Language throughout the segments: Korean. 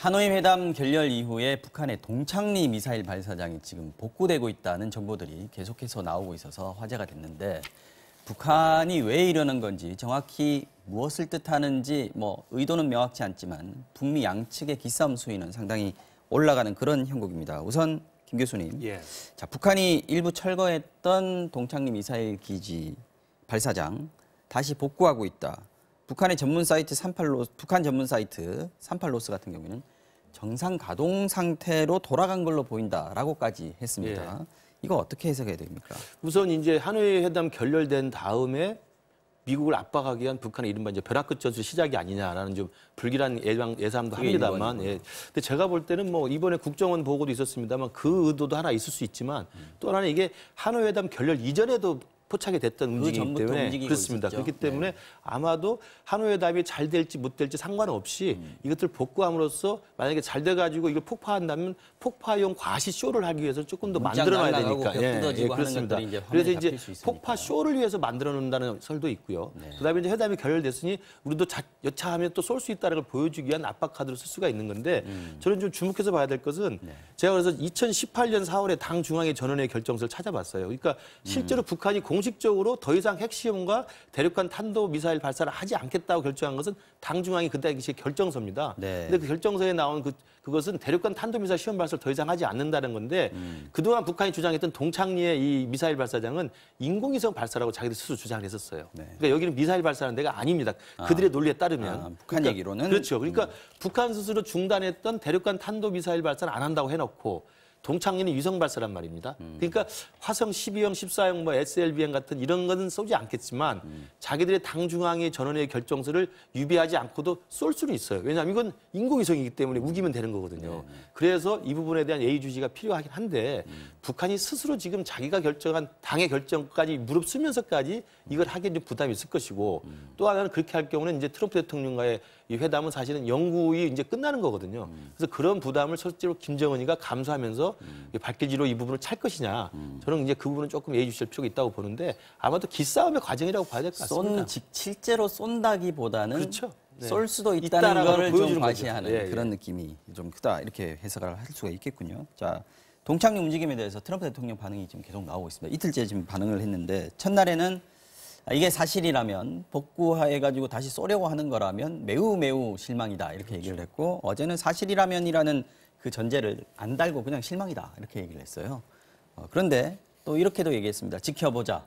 하노이 회담 결렬 이후에 북한의 동창리 미사일 발사장이 지금 복구되고 있다는 정보들이 계속해서 나오고 있어서 화제가 됐는데 북한이 왜 이러는 건지 정확히 무엇을 뜻하는지 의도는 명확치 않지만 북미 양측의 기싸움 수위는 상당히 올라가는 그런 형국입니다. 우선 김 교수님, 자, 북한이 일부 철거했던 동창리 미사일 기지 발사장 다시 복구하고 있다. 북한의 전문 사이트 북한 전문 사이트 38로스 같은 경우에는 정상 가동 상태로 돌아간 걸로 보인다라고까지 했습니다. 이거 어떻게 해석해야 됩니까? 우선 이제 하노이 회담 결렬된 다음에 미국을 압박하기 위한 북한의 이른바 이제 벼락끝 전술 시작이 아니냐라는 좀 불길한 예상도 합니다만, 근데 제가 볼 때는 이번에 국정원 보고도 있었습니다만 그 의도도 하나 있을 수 있지만 또 하나는 이게 하노이 회담 결렬 이전에도 포착이 됐던 움직이기 때문에 그렇습니다. 있었죠. 그렇기 때문에 아마도 하노이 회담이 잘 될지 못 될지 상관없이 이것들 복구함으로써 만약에 잘 돼가지고 이걸 폭파한다면 폭파용 과시 쇼를 하기 위해서 조금 더 만들어놔야 되니까. 그렇습니다. 그래서 이제 폭파 쇼를 위해서 만들어 놓는다는 설도 있고요. 그다음에 이제 회담이 결렬됐으니 우리도 여차하면 또 쏠 수 있다는 걸 보여주기 위한 압박 카드로 쓸 수가 있는 건데 저는 좀 주목해서 봐야 될 것은 제가 그래서 2018년 4월에 당 중앙회 전원회 결정서를 찾아봤어요. 그러니까 실제로 북한이 공식적으로 더 이상 핵시험과 대륙간 탄도 미사일 발사를 하지 않겠다고 결정한 것은 당 중앙이 그때 당시에 결정서입니다. 근데 그 결정서에 나온 그것은 대륙간 탄도 미사일 시험 발사를 더 이상 하지 않는다는 건데 그동안 북한이 주장했던 동창리의 이 미사일 발사장은 인공위성 발사라고 자기들 스스로 주장을 했었어요. 그러니까 여기는 미사일 발사하는 데가 아닙니다. 그들의 논리에 따르면. 북한 얘기로는. 그렇죠. 그러니까 북한 스스로 중단했던 대륙간 탄도 미사일 발사는 안 한다고 해놓고 동창리는 위성 발사란 말입니다. 그러니까 화성 12형, 14형, SLBM 같은 이런 거는 쏘지 않겠지만 자기들의 당 중앙의 전원의 결정서를 유비하지 않고도 쏠 수는 있어요. 왜냐하면 이건 인공위성이기 때문에 우기면 되는 거거든요. 그래서 이 부분에 대한 예의주시가 필요하긴 한데 북한이 스스로 지금 자기가 결정한 당의 결정까지 무릅쓰면서까지 이걸 하기엔 좀 부담이 있을 것이고 또 하나는 그렇게 할 경우는 이제 트럼프 대통령과의 이 회담은 사실은 영구히 이제 끝나는 거거든요. 그래서 그런 부담을 실제로 김정은이가 감수하면서 발길지로 이 부분을 찰 것이냐. 저는 이제 그 부분은 조금 예의주시할 필요가 있다고 보는데 아마도 기싸움의 과정이라고 봐야 될 것 같습니다. 실제로 쏜다기보다는 그렇죠. 쏠 수도 있다는 걸 좀 과시하는 그런 느낌이 좀 크다. 이렇게 해석을 할 수가 있겠군요. 자, 동창리 움직임에 대해서 트럼프 대통령 반응이 지금 계속 나오고 있습니다. 이틀째 지금 반응을 했는데 첫날에는 이게 사실이라면 복구해가지고 다시 쏘려고 하는 거라면 매우 실망이다 이렇게 얘기를 했고 어제는 사실이라면이라는 그 전제를 안 달고 그냥 실망이다 이렇게 얘기를 했어요. 그런데 또 이렇게도 얘기했습니다. 지켜보자.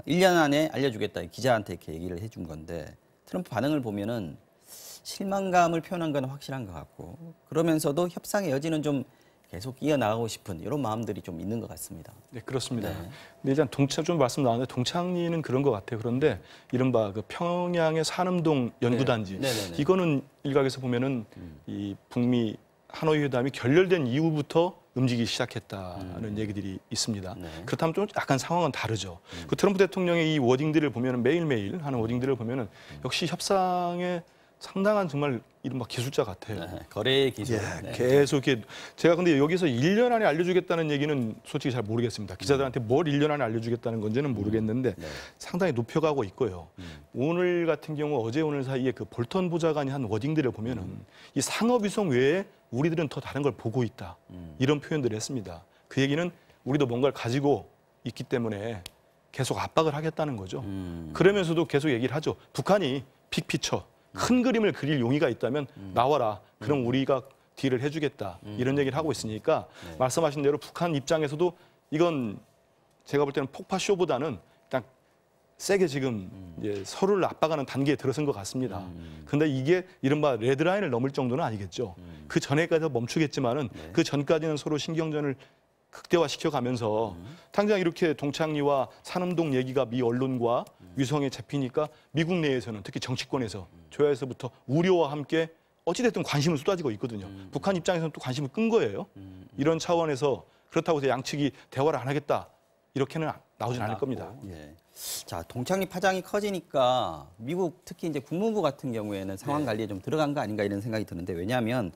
1년 안에 알려주겠다. 기자한테 이렇게 얘기를 해준 건데 트럼프 반응을 보면은 실망감을 표현한 건 확실한 것 같고 그러면서도 협상의 여지는 좀 계속 이어나가고 싶은 이런 마음들이 좀 있는 것 같습니다. 네, 그렇습니다. 근데 일단 좀 말씀 나왔는데 동창리는 그런 것 같아요. 그런데 이른바 그 평양의 산음동 연구단지 이거는 일각에서 보면은 이 북미 하노이 회담이 결렬된 이후부터 움직이기 시작했다는 얘기들이 있습니다. 그렇다면 좀 약간 상황은 다르죠. 그 트럼프 대통령의 이 워딩들을 보면은 매일매일 하는 워딩들을 보면은 역시 협상에 상당한 정말 이른바 기술자 같아요. 거래의 기술. 계속 이렇게 제가 근데 여기서 1년 안에 알려주겠다는 얘기는 솔직히 잘 모르겠습니다. 기자들한테 뭘 1년 안에 알려주겠다는 건지는 모르겠는데 상당히 높여가고 있고요. 오늘 같은 경우 어제 오늘 사이에 그 볼턴 보좌관이 한 워딩들을 보면은 이 상업위성 외에 우리들은 더 다른 걸 보고 있다. 이런 표현들을 했습니다. 그 얘기는 우리도 뭔가를 가지고 있기 때문에 계속 압박을 하겠다는 거죠. 그러면서도 계속 얘기를 하죠. 북한이 빅피처. 큰 그림을 그릴 용의가 있다면 나와라. 그럼 우리가 딜을 해주겠다. 이런 얘기를 하고 있으니까 말씀하신 대로 북한 입장에서도 이건 제가 볼 때는 폭파쇼보다는 일단 세게 지금 이제 서로를 압박하는 단계에 들어선 것 같습니다. 근데 이게 이른바 레드라인을 넘을 정도는 아니겠죠. 그 전에까지 멈추겠지만은 그 전까지는 서로 신경전을 극대화시켜가면서 당장 이렇게 동창리와 산음동 얘기가 미 언론과 위성에 잡히니까 미국 내에서는 특히 정치권에서 조야에서부터 우려와 함께 어찌됐든 관심을 쏟아지고 있거든요. 북한 입장에서는 또 관심을 끈 거예요. 이런 차원에서 그렇다고 해서 양측이 대화를 안 하겠다. 이렇게는 나오진 않을 겁니다. 자, 동창리 파장이 커지니까 미국 특히 이제 국무부 같은 경우에는 상황 관리에 좀 들어간 거 아닌가 이런 생각이 드는데 왜냐하면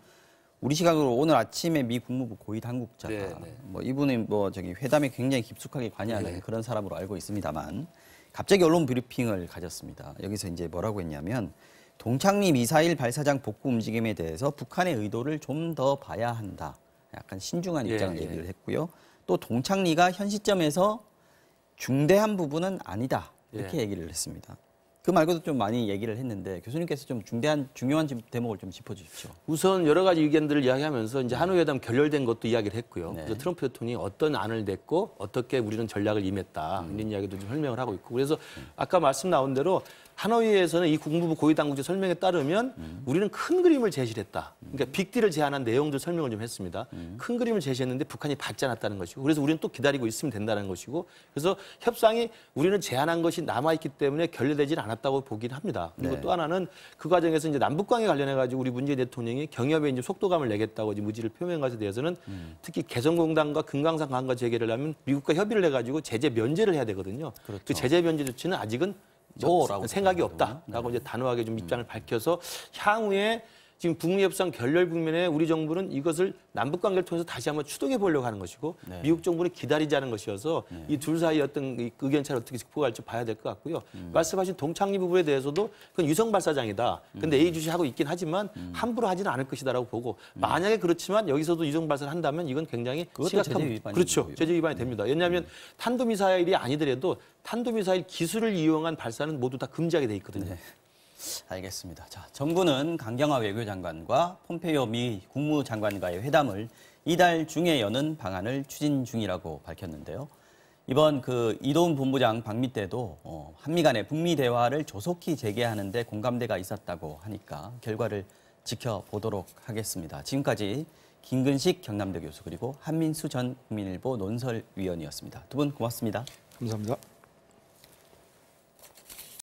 우리 시각으로 오늘 아침에 미 국무부 고위 당국자가 이분은 회담에 굉장히 깊숙하게 관여하는 그런 사람으로 알고 있습니다만 갑자기 언론 브리핑을 가졌습니다. 여기서 이제 뭐라고 했냐면 동창리 미사일 발사장 복구 움직임에 대해서 북한의 의도를 좀 더 봐야 한다. 약간 신중한 입장을 얘기를 했고요. 또 동창리가 현 시점에서 중대한 부분은 아니다. 이렇게 얘기를 했습니다. 그 말고도 좀 많이 얘기를 했는데 교수님께서 좀 중요한 대목을 좀 짚어주십시오. 우선 여러 가지 의견들을 이야기하면서 이제 한일 회담 결렬된 것도 이야기를 했고요. 네. 그래서 트럼프 대통령이 어떤 안을 냈고 어떻게 우리는 전략을 임했다 이런 이야기도 좀 설명을 하고 있고 그래서 아까 말씀 나온 대로 하노이에서는 이 국무부 고위 당국자 설명에 따르면 우리는 큰 그림을 제시를 했다. 그러니까 빅딜을 제안한 내용들 설명을 좀 했습니다. 큰 그림을 제시했는데 북한이 받지 않았다는 것이고 그래서 우리는 또 기다리고 있으면 된다는 것이고 그래서 협상이 우리는 제안한 것이 남아있기 때문에 결렬되지 않았다고 보긴 합니다. 그리고 네. 또 하나는 그 과정에서 이제 남북관계 관련해가지고 우리 문재인 대통령이 경협에 이제 속도감을 내겠다고 이제 의지를 표명한 것에 대해서는 특히 개성공단과 금강산 관과 재개를 하면 미국과 협의를 해가지고 제재 면제를 해야 되거든요. 그렇죠. 그 제재 면제 조치는 아직은 노라고 생각이 없다라고 이제 단호하게 좀 입장을 밝혀서 향후에 지금 북미 협상 결렬 국면에 우리 정부는 이것을 남북 관계를 통해서 다시 한번 추동해 보려고 하는 것이고 미국 정부는 기다리자는 것이어서 이 둘 사이 어떤 이 의견차를 어떻게 극복할지 봐야 될 것 같고요. 말씀하신 동창리 부분에 대해서도 그건 위성 발사장이다. 근데 예의주시하고 있긴 하지만 함부로 하지는 않을 것이다라고 보고 만약에 그렇지만 여기서도 위성 발사를 한다면 이건 굉장히 심각한 제재 위반이 그렇죠. 되고요. 제재 위반이 됩니다. 왜냐하면 탄도미사일이 아니더라도 탄도미사일 기술을 이용한 발사는 모두 다 금지하게 돼 있거든요. 네. 알겠습니다. 자, 정부는 강경화 외교장관과 폼페이오 미 국무장관과의 회담을 이달 중에 여는 방안을 추진 중이라고 밝혔는데요. 이번 그 이도훈 본부장 방미 때도 한미 간의 북미 대화를 조속히 재개하는 데 공감대가 있었다고 하니까 결과를 지켜보도록 하겠습니다. 지금까지 김근식 경남대 교수 그리고 한민수 전 국민일보 논설위원이었습니다. 두 분 고맙습니다. 감사합니다.